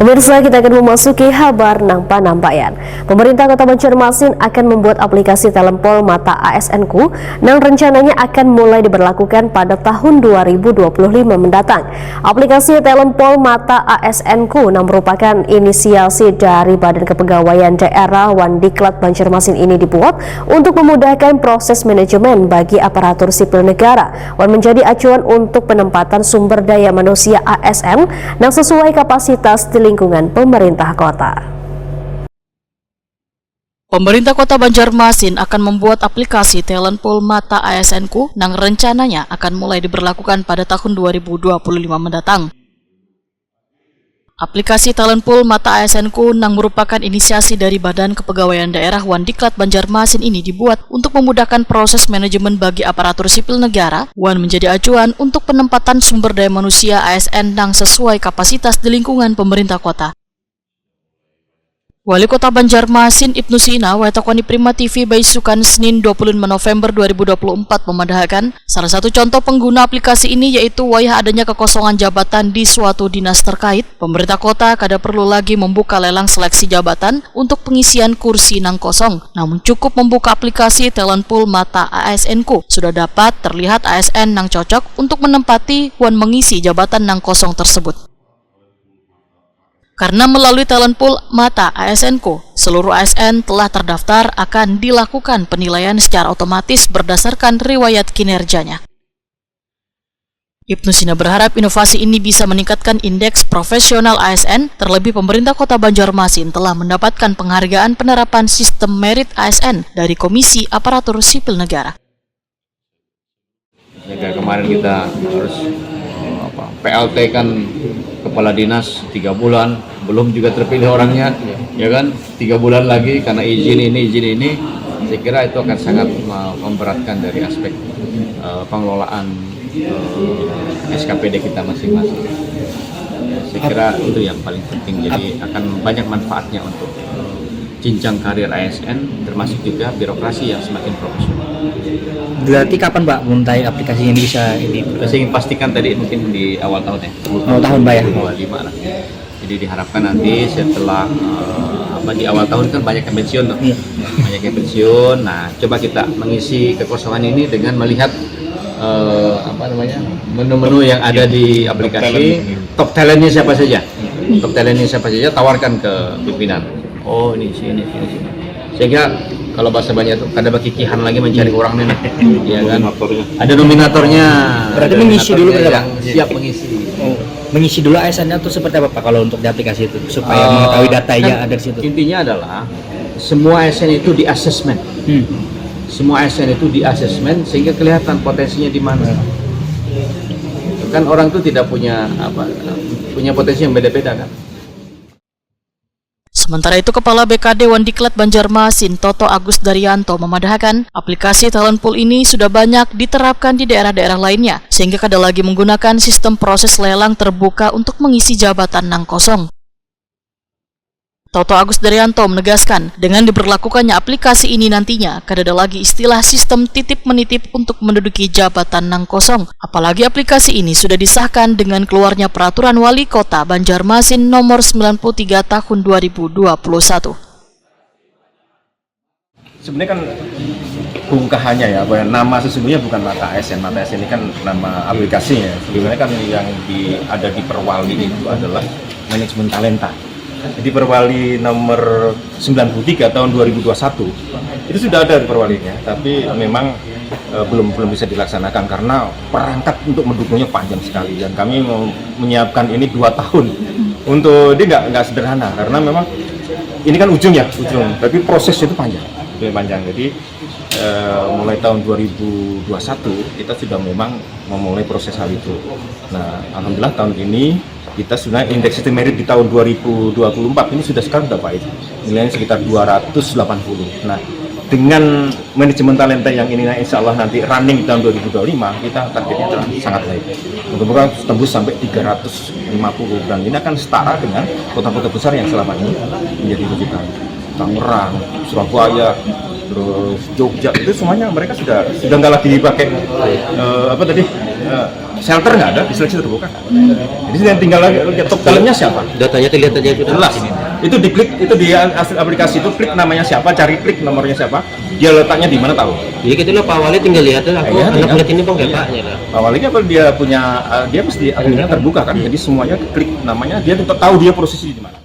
Pemirsa, kita akan memasuki kabar nang panampayan. Pemerintah Kota Banjarmasin akan membuat aplikasi Talempol Mata ASN-ku yang rencananya akan mulai diberlakukan pada tahun 2025 mendatang. Aplikasi Talempol Mata ASN-ku yang merupakan inisiasi dari Badan Kepegawaian Daerah Wandiklat Banjarmasin ini dibuat untuk memudahkan proses manajemen bagi aparatur sipil negara dan menjadi acuan untuk penempatan sumber daya manusia ASN yang sesuai kapasitas di lingkungan pemerintah kota. Pemerintah Kota Banjarmasin akan membuat aplikasi Talempol Mata ASN-ku yang rencananya akan mulai diberlakukan pada tahun 2025 mendatang. Aplikasi Talempol Mata ASN-ku yang merupakan inisiasi dari Badan Kepegawaian Daerah Wandiklat Banjarmasin ini dibuat untuk memudahkan proses manajemen bagi aparatur sipil negara dan menjadi acuan untuk penempatan sumber daya manusia ASN yang sesuai kapasitas di lingkungan pemerintah kota. Wali Kota Banjarmasin Ibnu Sina watakoni Prima TV Baisukan Senin 25 November 2024 memandahkan salah satu contoh pengguna aplikasi ini yaitu wayah adanya kekosongan jabatan di suatu dinas terkait. Pemerintah kota kada perlu lagi membuka lelang seleksi jabatan untuk pengisian kursi nang kosong. Namun cukup membuka aplikasi Talempol Mata ASN-ku sudah dapat terlihat ASN nang cocok untuk menempati dan mengisi jabatan nang kosong tersebut. Karena melalui Talempol Mata ASN-ku, seluruh ASN telah terdaftar akan dilakukan penilaian secara otomatis berdasarkan riwayat kinerjanya. Ibnu Sina berharap inovasi ini bisa meningkatkan indeks profesional ASN, terlebih pemerintah Kota Banjarmasin telah mendapatkan penghargaan penerapan sistem merit ASN dari Komisi Aparatur Sipil Negara. Ya, kemarin kita harus PLT kan kepala dinas 3 bulan, belum juga terpilih orangnya, ya kan, 3 bulan lagi karena izin ini, saya kira itu akan sangat memberatkan dari aspek pengelolaan SKPD kita masing-masing. Saya kira itu yang paling penting, jadi akan banyak manfaatnya untuk jenjang karir ASN, termasuk juga birokrasi yang semakin profesional. Berarti kapan Pak mulai aplikasi ini bisa ini? Saya ingin pastikan tadi mungkin di awal tahun ya. Awal tahun Pak ya? 25 lah. Jadi diharapkan nanti setelah di awal tahun kan banyak yang pensiun tuh. Banyak yang pensiun. Nah, coba kita mengisi kekosongan ini dengan melihat menu-menu yang ada di aplikasi. Top talentnya siapa saja? Top talentnya siapa saja, tawarkan ke pimpinan. Oh, ini sini. Saya kira kalau bahasa banyak tuh kada kikihan lagi mencari orang nih, ya kan? Ada nominatornya. Berarti mengisi dulu yang siap mengisi. Mengisi dulu ASN-nya itu seperti apa Pak kalau untuk di aplikasi itu supaya mengetahui datanya ada di situ. Intinya adalah semua ASN itu di asesmen. Semua ASN itu di asesmen sehingga kelihatan potensinya di mana. Kan orang itu tidak punya potensi yang beda-beda kan. Sementara itu, Kepala BKD Wandiklat Banjarmasin Toto Agus Daryanto memadahkan aplikasi Talempol ini sudah banyak diterapkan di daerah-daerah lainnya, sehingga kada lagi menggunakan sistem proses lelang terbuka untuk mengisi jabatan nang kosong. Toto Agus Daryanto menegaskan, dengan diberlakukannya aplikasi ini nantinya, kada ada lagi istilah sistem titip-menitip untuk menduduki jabatan nang kosong. Apalagi aplikasi ini sudah disahkan dengan keluarnya Peraturan Wali Kota Banjarmasin Nomor 93 Tahun 2021. Sebenarnya kan bungkahannya ya, bahwa nama sesungguhnya bukan Mata ASN. Mata ASN ini kan nama aplikasinya. Sebenarnya kan yang ada di Perwali itu adalah manajemen talenta. Jadi Perwali nomor 93 tahun 2021 itu sudah ada di Perwalinya, tapi memang belum bisa dilaksanakan karena perangkat untuk mendukungnya panjang sekali, dan kami mau menyiapkan ini 2 tahun. Untuk ini nggak sederhana karena memang ini kan ujung, tapi prosesnya itu panjang. Jadi mulai tahun 2021 kita sudah memang memulai proses hal itu. Nah, alhamdulillah tahun ini kita sudah indeks sistem merit di tahun 2024 ini sekarang sudah baik, nilainya sekitar 280. Nah, dengan manajemen talenta yang ini insya Allah nanti running di tahun 2025, kita targetnya sangat baik. Mudah-mudahan tembus sampai 350, dan ini akan setara dengan kota-kota besar yang selama ini menjadi rujukan. Tangerang, Surabaya, terus Jogja, itu semuanya mereka sudah nggak lagi pakai shelter nggak ada, di seleksi terbuka. Jadi tinggal lagi top talentnya siapa? Datanya terlihat aja itu Jelas. Itu diklik, itu di aplikasi itu klik namanya siapa, cari klik nomornya siapa, dia letaknya di mana tahu. Jadi gitu lah Pak Wali tinggal lihat lah. Aku Iya, anak tinggal. lihat ini bang kayak paknya lah. Awalnya apa dia punya dia mesti akhirnya terbuka kan, jadi semuanya klik namanya, dia tetap tahu dia posisi di mana.